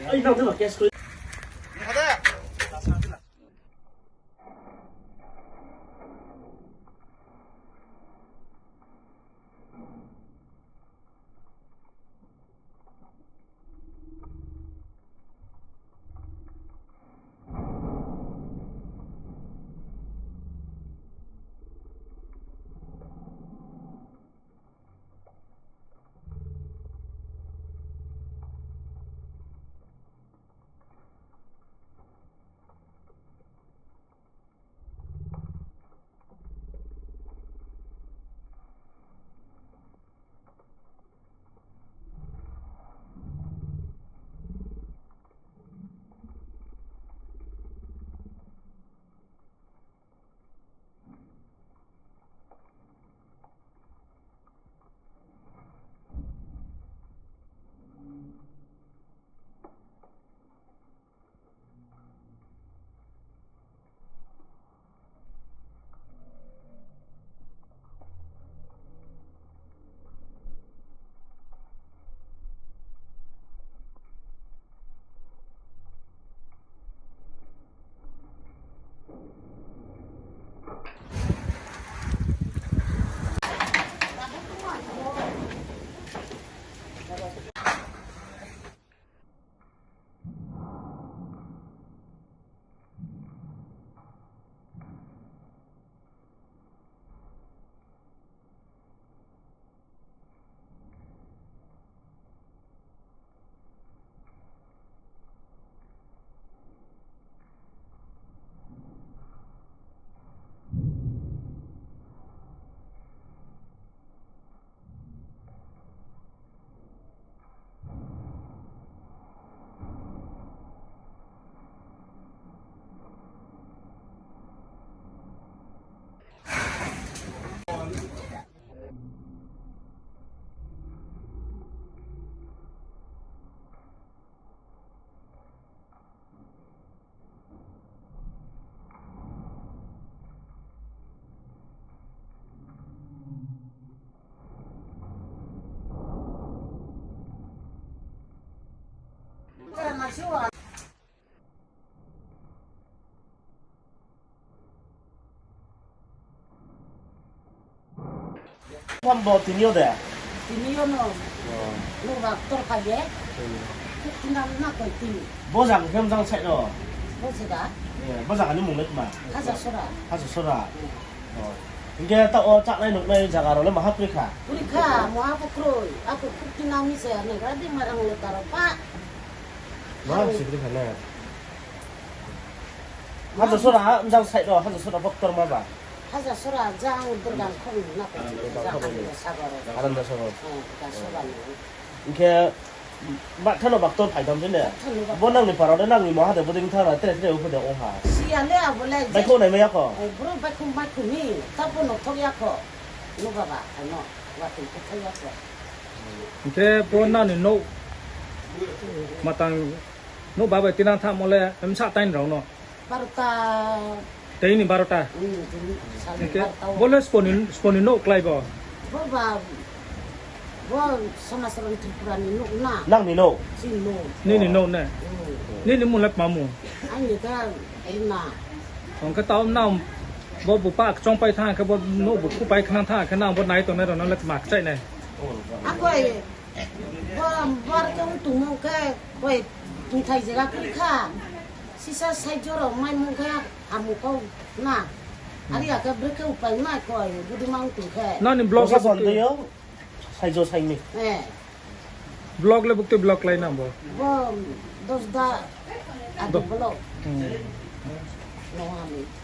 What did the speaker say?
Ay, nào thế mà cái screen. 한 뭐 드니어대. 드니어는 누가 돌아가게? 그나마 거기. 뭐장 겸장 차이로. 뭐지가? 예, 뭐장 아니 먹는 마. 가자 소라. 하서 써라. 이게 딱 짝내 녹내 자가로 뭐 하프리카. 우리 뭐 하고 그러. aku 그나미서 내가 네 말랑 따라 봐. 뭐 시그리 갈래. 하서 써라. 음장 차이로 하서 써라 복도로 봐. 하자 소라 장 들어간 콩 나고 사과로. 다른 데서. 그가 소라네. 이게 막 타노 막돈 발담되네. 뭐 낭니 바로데 낭니 뭐 하데 보딩 타라 때려 오프데 오하. 시야래 볼래. 바이코 내면 약고. 그럼 바이코니 따분 어떻게 약고. 누가 봐. 아노. 와튼 어떻게 약고. Ke pona ni no matang no baba tinang tha mole em sa tain rau no 바로타. tei ni barota ke bole sponi no klai bo 뭐봐. 뭐 소나스런 트리프라니 누구나. 낭니 노. 진노. ni ni no ne ni ni mun lap mamu 아니 가 애나. ong ka taw nam bo bu pa chong pai tha ka bo no bu ku pai khana tha khana bo nai to ne ro no lak mak chai ne 아고에 뭐 말좀 두모가 왜 동타이제가 그렇다. 시사 사이저로 많이 먹어야 아무거 나. 아니 아까 그렇게 오빠이 말 거예요. 우리 마음 두게. na ni blog 뭐가 선데요? 사이조 사이미. 네. blog le bukte blog lai na bo 뭐 도스다 아도 블록. 노하미.